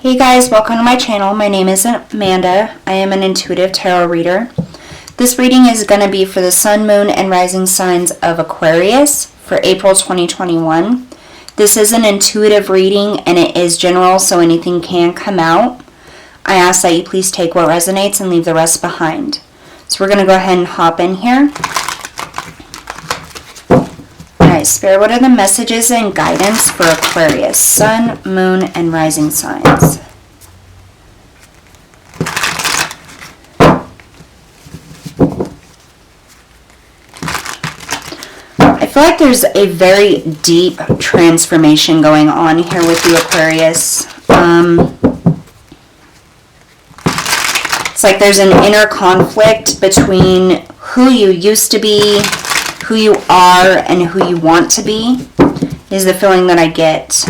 Hey guys, welcome to my channel. My name is Amanda. I am an intuitive tarot reader. This reading is going to be for the sun, moon, and rising signs of Aquarius for April 2021. This is an intuitive reading and it is general, so anything can come out. I ask that you please take what resonates and leave the rest behind. So we're going to go ahead and hop in here. Alright, Spirit, what are the messages and guidance for Aquarius, sun, moon, and rising signs? I feel like there's a very deep transformation going on here with you, Aquarius. It's like there's an inner conflict between who you used to be, who you are, and who you want to be, is the feeling that I get.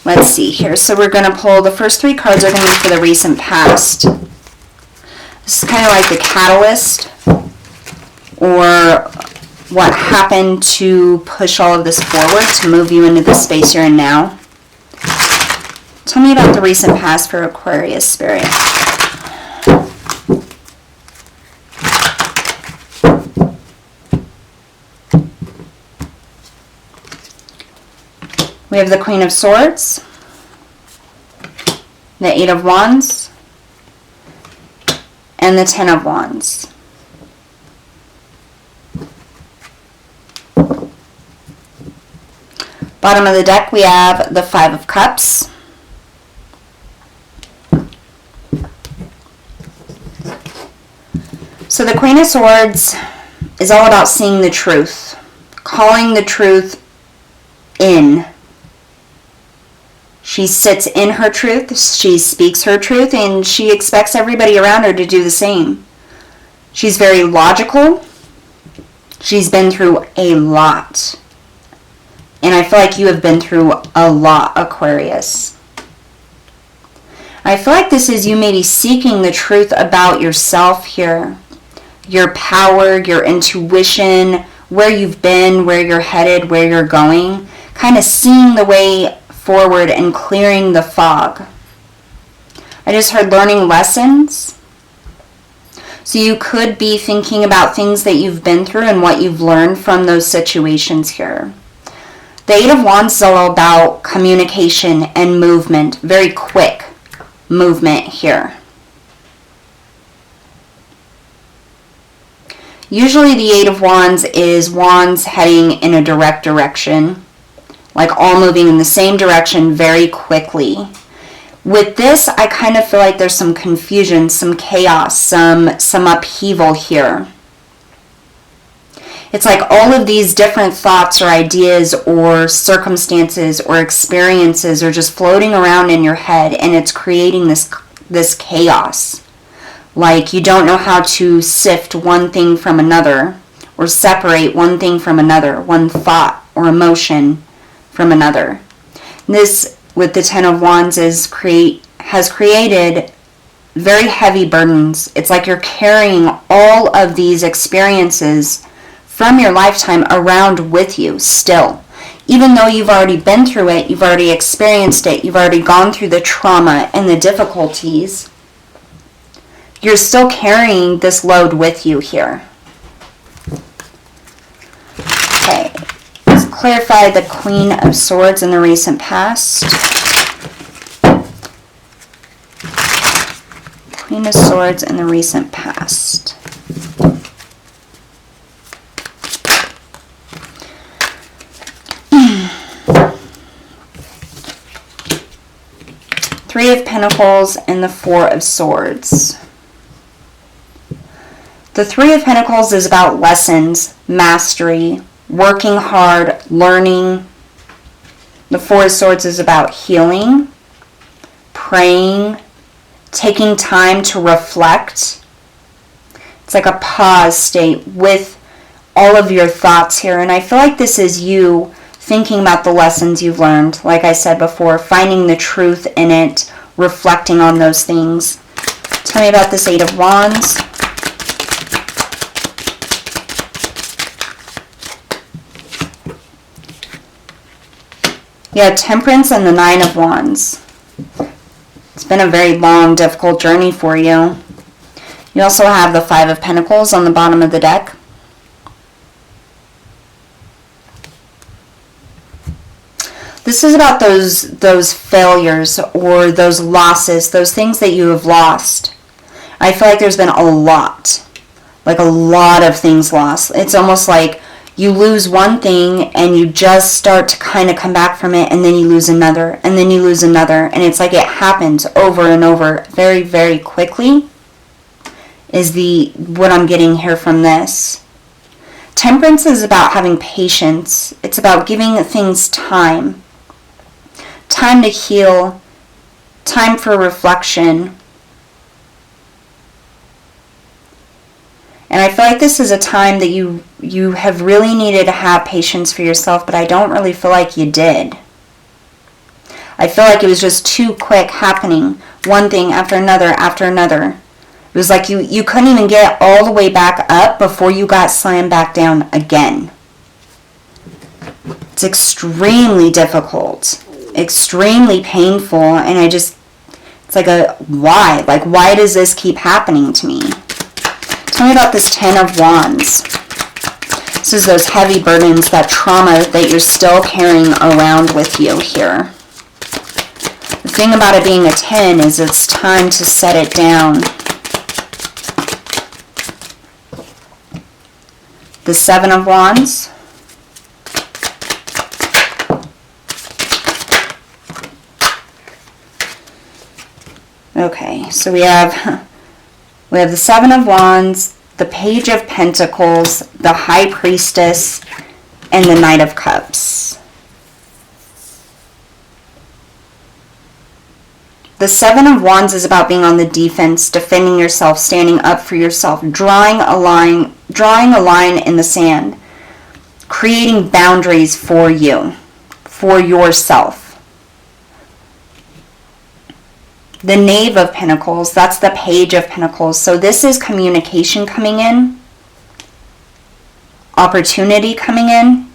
Let's see here. So we're going to pull, the first three cards are going to be for the recent past. This is kind of like the catalyst, or what happened to push all of this forward, to move you into the space you're in now. Tell me about the recent past for Aquarius, Spirit. We have the Queen of Swords, the Eight of Wands, and the Ten of Wands. Bottom of the deck, we have the Five of Cups. So the Queen of Swords is all about seeing the truth, calling the truth in. She sits in her truth, she speaks her truth, and she expects everybody around her to do the same. She's very logical. She's been through a lot. And I feel like you have been through a lot, Aquarius. I feel like this is you maybe seeking the truth about yourself here. Your power, your intuition, where you've been, where you're headed, where you're going. Kind of seeing the way forward and clearing the fog. I just heard learning lessons. So you could be thinking about things that you've been through and what you've learned from those situations here. The Eight of Wands is all about communication and movement. Very quick movement here. Usually the Eight of Wands is wands heading in a direct direction. Like all moving in the same direction very quickly. With this, I kind of feel like there's some confusion, some chaos, some upheaval here. It's like all of these different thoughts or ideas or circumstances or experiences are just floating around in your head, and it's creating this chaos. Like you don't know how to sift one thing from another, or separate one thing from another, one thought or emotion from another. This, with the Ten of Wands, has created very heavy burdens. It's like you're carrying all of these experiences from your lifetime around with you still. Even though you've already been through it, you've already experienced it, you've already gone through the trauma and the difficulties, you're still carrying this load with you here. Okay. Clarify the Queen of Swords in the recent past. Queen of Swords in the recent past. Three of Pentacles and the Four of Swords. The Three of Pentacles is about lessons, mastery, working hard, learning. The Four of Swords is about healing, praying, taking time to reflect. It's like a pause state with all of your thoughts here. And I feel like this is you thinking about the lessons you've learned. Like I said before, finding the truth in it, reflecting on those things. Tell me about this Eight of Wands. You have Temperance and the Nine of Wands. It's been a very long, difficult journey for you. You also have the Five of Pentacles on the bottom of the deck. This is about those failures or those losses, those things that you have lost. I feel like there's been a lot of things lost. It's almost like you lose one thing and you just start to kind of come back from it, and then you lose another, and then you lose another, and it's like it happens over and over very, very quickly is what I'm getting here from this. Temperance is about having patience. It's about giving things time. Time to heal, time for reflection. And I feel like this is a time that you have really needed to have patience for yourself, but I don't really feel like you did. I feel like it was just too quick happening, one thing after another after another. It was like you couldn't even get all the way back up before you got slammed back down again. It's extremely difficult. Extremely painful, and it's like why? Like, why does this keep happening to me? Tell me about this Ten of Wands. This is those heavy burdens, that trauma that you're still carrying around with you here. The thing about it being a 10 is it's time to set it down. The Seven of Wands. Okay, so we have the Seven of Wands, the Page of Pentacles, the High Priestess, and the Knight of Cups. The Seven of Wands is about being on the defense, defending yourself, standing up for yourself, drawing a line in the sand, creating boundaries for you, for yourself. The Knave of Pentacles, that's the Page of Pentacles. So this is communication coming in, opportunity coming in.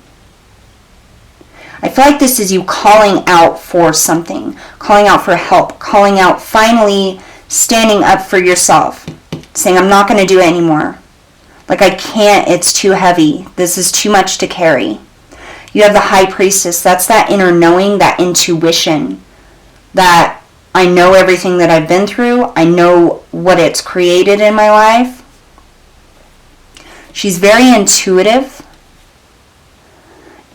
I feel like this is you calling out for something, calling out for help, calling out, finally standing up for yourself, saying, I'm not going to do it anymore. Like, I can't, it's too heavy. This is too much to carry. You have the High Priestess. That's that inner knowing, that intuition, that I know everything that I've been through. I know what it's created in my life. She's very intuitive.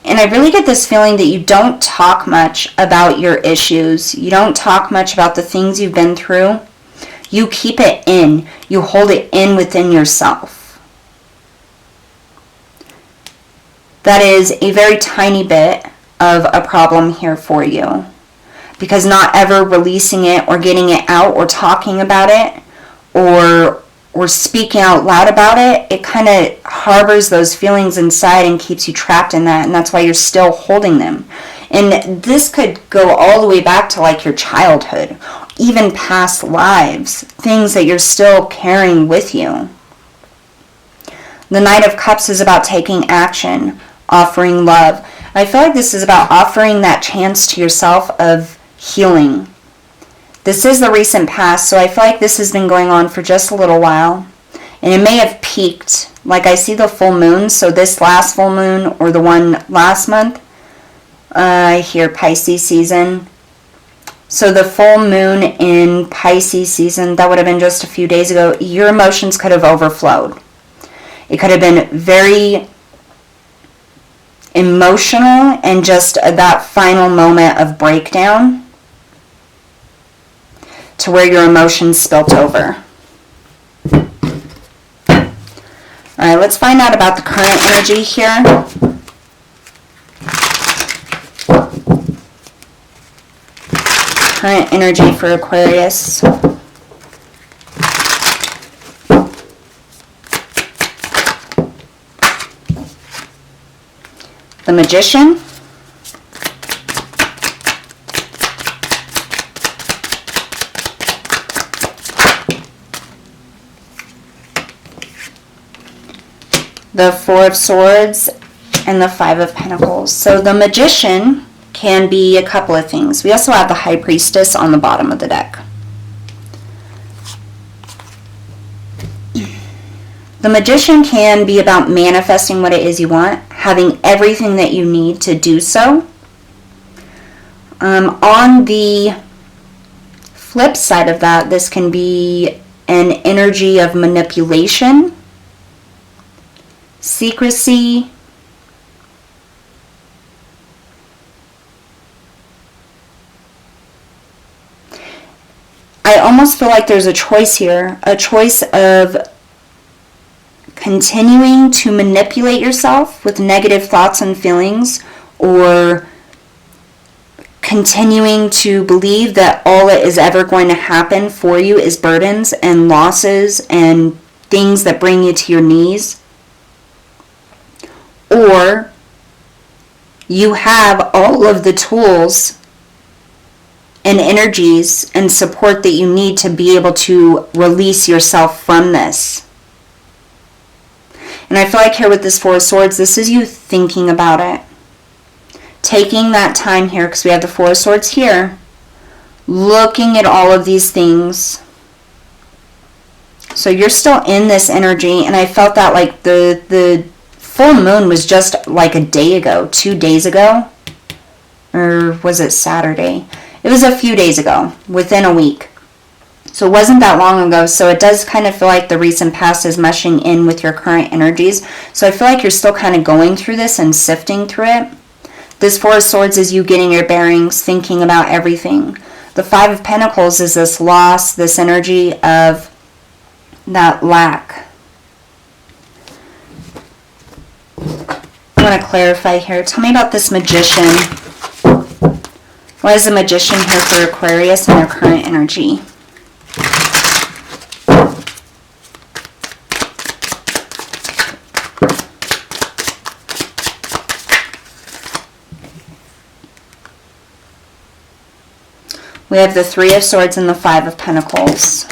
And I really get this feeling that you don't talk much about your issues. You don't talk much about the things you've been through. You keep it in. You hold it in within yourself. That is a very tiny bit of a problem here for you. Because not ever releasing it or getting it out or talking about it or speaking out loud about it, it kind of harbors those feelings inside and keeps you trapped in that, and that's why you're still holding them. And this could go all the way back to like your childhood, even past lives, things that you're still carrying with you. The Knight of Cups is about taking action, offering love. I feel like this is about offering that chance to yourself of healing. This is the recent past, so I feel like this has been going on for just a little while. And it may have peaked. Like, I see the full moon, so this last full moon or the one last month, I hear Pisces season. So the full moon in Pisces season, that would have been just a few days ago, your emotions could have overflowed. It could have been very emotional and just that final moment of breakdown to where your emotions spilt over. Alright, let's find out about the current energy here. Current energy for Aquarius. The Magician. The Four of Swords and the Five of Pentacles. So the Magician can be a couple of things. We also have the High Priestess on the bottom of the deck. The Magician can be about manifesting what it is you want, having everything that you need to do so. On the flip side of that, this can be an energy of manipulation, secrecy, I almost feel like there's a choice here, a choice of continuing to manipulate yourself with negative thoughts and feelings, or continuing to believe that all that is ever going to happen for you is burdens and losses and things that bring you to your knees. Or you have all of the tools and energies and support that you need to be able to release yourself from this. And I feel like here with this Four of Swords, this is you thinking about it. Taking that time here, because we have the Four of Swords here, looking at all of these things. So you're still in this energy, and I felt that like the full moon was just like a day ago, 2 days ago, or was it Saturday? It was a few days ago, within a week. So it wasn't that long ago, so it does kind of feel like the recent past is meshing in with your current energies. So I feel like you're still kind of going through this and sifting through it. This Four of Swords is you getting your bearings, thinking about everything. The Five of Pentacles is this loss, this energy of that lack. I want to clarify here. Tell me about this Magician. What is the Magician here for Aquarius and their current energy? We have the Three of Swords and the Five of Pentacles.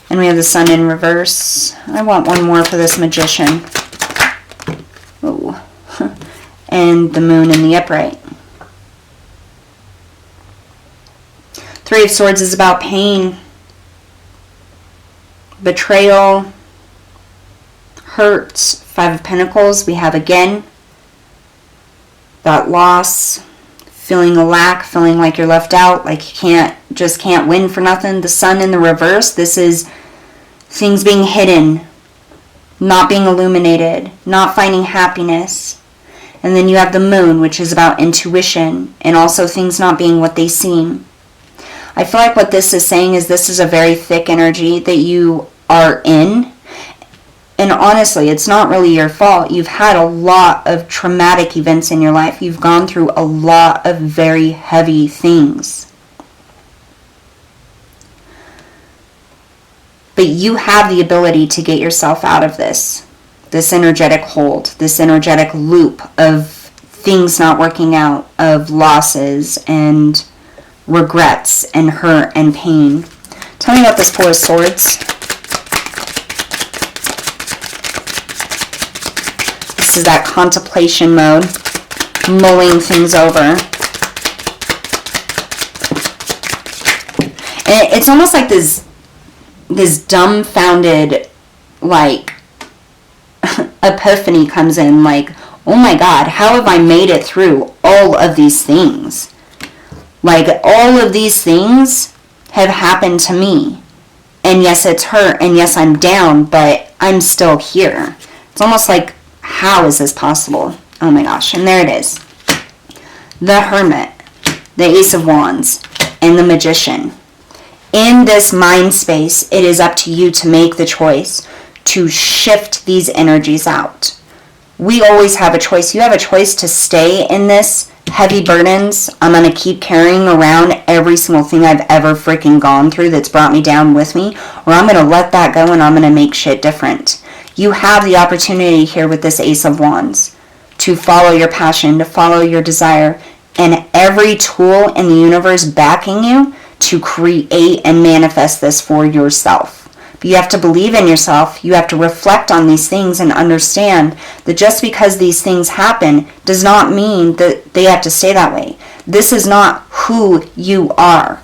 And we have the Sun in reverse. I want one more for this Magician. Ooh. And the Moon in the upright. Three of Swords is about pain, betrayal, hurts. Five of Pentacles, we have again that loss, feeling a lack, feeling like you're left out, like you can't win for nothing. The Sun in the reverse, this is things being hidden, not being illuminated, not finding happiness. And then you have the Moon, which is about intuition and also things not being what they seem. I feel like what this is saying is this is a very thick energy that you are in. And honestly, it's not really your fault. You've had a lot of traumatic events in your life. You've gone through a lot of very heavy things. But you have the ability to get yourself out of this energetic hold, this energetic loop of things not working out, of losses and regrets and hurt and pain. Tell me about this Four of Swords. This is that contemplation mode, mulling things over. And it's almost like this dumbfounded, like, epiphany comes in, like, oh my God, how have I made it through all of these things? Like, all of these things have happened to me. And yes, it's hurt, and yes, I'm down, but I'm still here. It's almost like, how is this possible? Oh my gosh, and there it is. The Hermit, the Ace of Wands, and the Magician. In this mind space, it is up to you to make the choice to shift these energies out. We always have a choice. You have a choice to stay in this heavy burdens. I'm going to keep carrying around every single thing I've ever freaking gone through that's brought me down with me, or I'm going to let that go and I'm going to make shit different. You have the opportunity here with this Ace of Wands to follow your passion, to follow your desire, and every tool in the universe backing you to create and manifest this for yourself. But you have to believe in yourself. You have to reflect on these things and understand that just because these things happen does not mean that they have to stay that way. This is not who you are.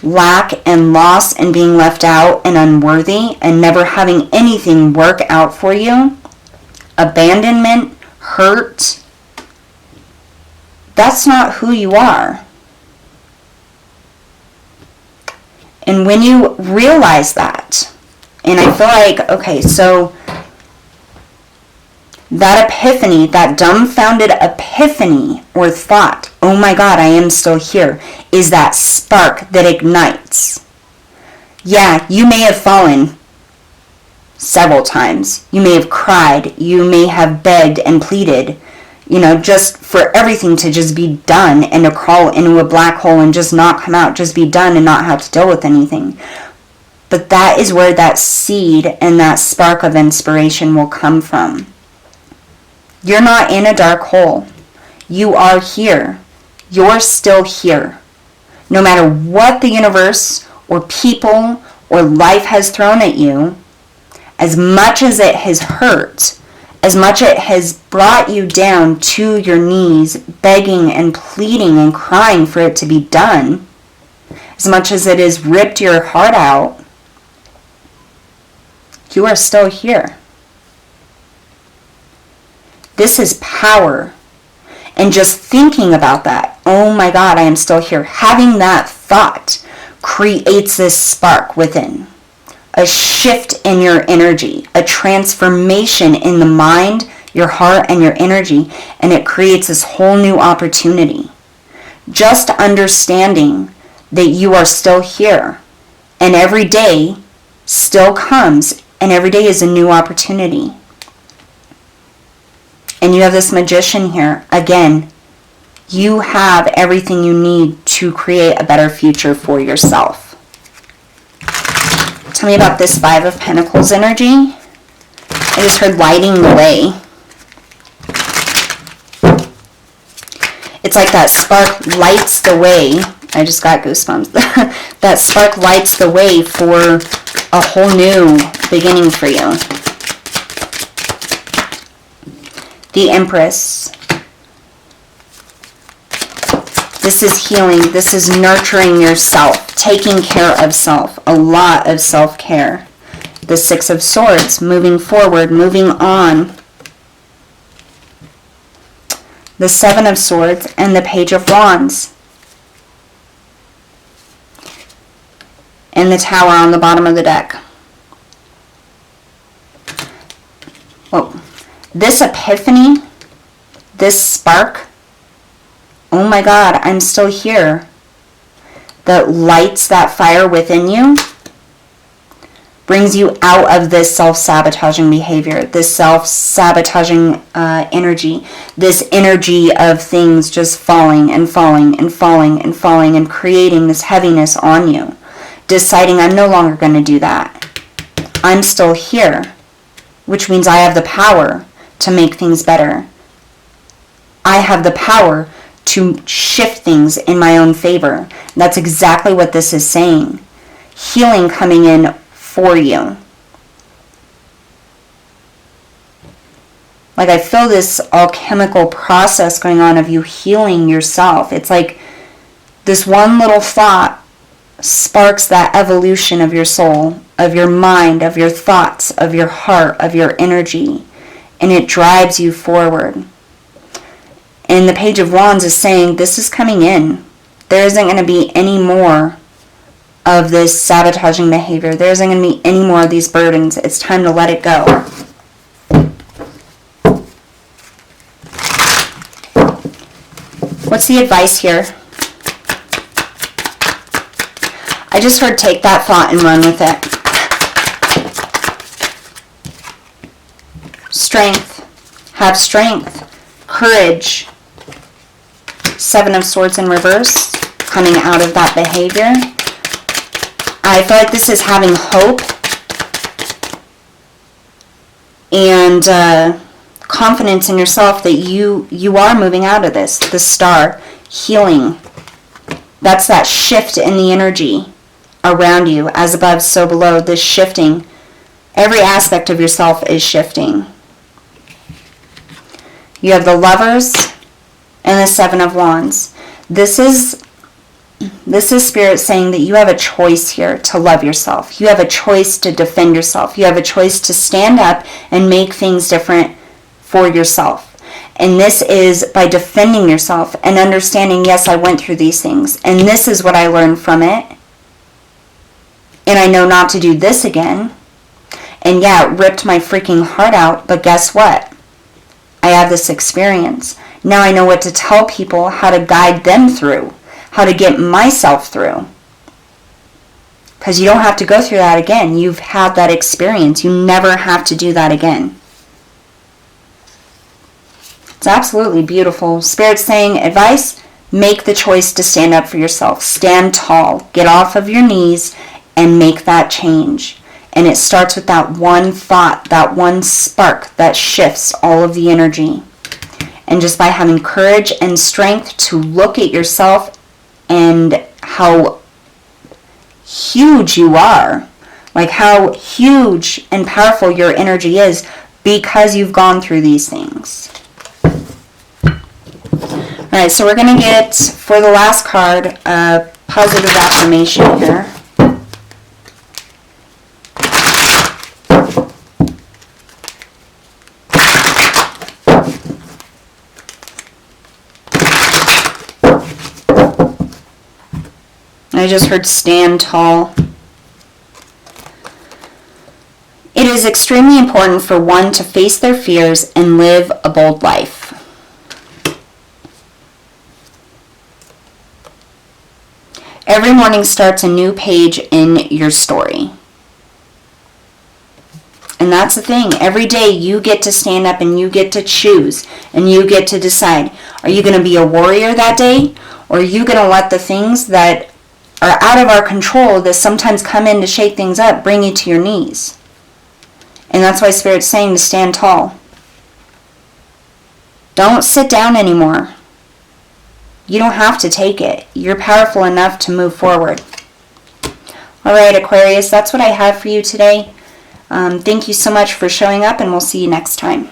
Lack and loss and being left out and unworthy and never having anything work out for you, abandonment, hurt, that's not who you are. And when you realize that, and I feel like, okay, so that epiphany, that dumbfounded epiphany or thought, oh my God, I am still here, is that spark that ignites. Yeah, you may have fallen several times. You may have cried. You may have begged and pleaded, just for everything to just be done and to crawl into a black hole and just not come out, just be done and not have to deal with anything. But that is where that seed and that spark of inspiration will come from. You're not in a dark hole. You are here. You're still here. No matter what the universe or people or life has thrown at you, as much as it has hurt, as much as it has brought you down to your knees, begging and pleading and crying for it to be done, as much as it has ripped your heart out, you are still here. This is power. And just thinking about that, oh my God, I am still here. Having that thought creates this spark within. A shift in your energy, a transformation in the mind, your heart, and your energy, and it creates this whole new opportunity. Just understanding that you are still here, and every day still comes, and every day is a new opportunity. And you have this magician here. Again, you have everything you need to create a better future for yourself. Tell me about this Five of Pentacles energy. I just heard lighting the way. It's like that spark lights the way. I just got goosebumps. That spark lights the way for a whole new beginning for you. The Empress. This is healing. This is nurturing yourself, taking care of self, a lot of self-care. The Six of Swords, moving forward, moving on. The Seven of Swords and the Page of Wands. And the Tower on the bottom of the deck. Whoa. This epiphany, this spark, oh my God, I'm still here, that lights that fire within you, brings you out of this self-sabotaging behavior, this self-sabotaging energy, this energy of things just falling and falling and falling and falling and creating this heaviness on you, deciding I'm no longer going to do that. I'm still here, which means I have the power to make things better. I have the power to shift things in my own favor. That's exactly what this is saying. Healing coming in for you. Like I feel this alchemical process going on of you healing yourself. It's like this one little thought sparks that evolution of your soul, of your mind, of your thoughts, of your heart, of your energy, and it drives you forward. And the Page of Wands is saying this is coming in. There isn't going to be any more of this sabotaging behavior. There isn't going to be any more of these burdens. It's time to let it go. What's the advice here? I just heard take that thought and run with it. Strength. Have strength. Courage. Seven of Swords in reverse. Coming out of that behavior. I feel like this is having hope and confidence in yourself that you are moving out of this. The Star. Healing. That's that shift in the energy around you. As above, so below. This shifting. Every aspect of yourself is shifting. You have the Lovers and the Seven of Wands. This is Spirit saying that you have a choice here to love yourself. You have a choice to defend yourself. You have a choice to stand up and make things different for yourself. And this is by defending yourself and understanding, yes, I went through these things, and this is what I learned from it. And I know not to do this again. And yeah, it ripped my freaking heart out, but guess what? I have this experience. Now I know what to tell people, how to guide them through, how to get myself through. Because you don't have to go through that again. You've had that experience. You never have to do that again. It's absolutely beautiful. Spirit's saying, advice, make the choice to stand up for yourself. Stand tall. Get off of your knees and make that change. And it starts with that one thought, that one spark that shifts all of the energy. And just by having courage and strength to look at yourself and how huge you are, like how huge and powerful your energy is because you've gone through these things. Alright, so we're going to get, for the last card, a positive affirmation here. I just heard stand tall. It is extremely important for one to face their fears and live a bold life. Every morning starts a new page in your story. And that's the thing. Every day you get to stand up and you get to choose and you get to decide. Are you going to be a warrior that day? Or are you going to let the things that are out of our control that sometimes come in to shake things up bring you to your knees? And that's why Spirit's saying to stand tall. Don't sit down anymore. You don't have to take it. You're powerful enough to move forward. Alright, Aquarius, that's what I have for you today. Thank you so much for showing up, and we'll see you next time.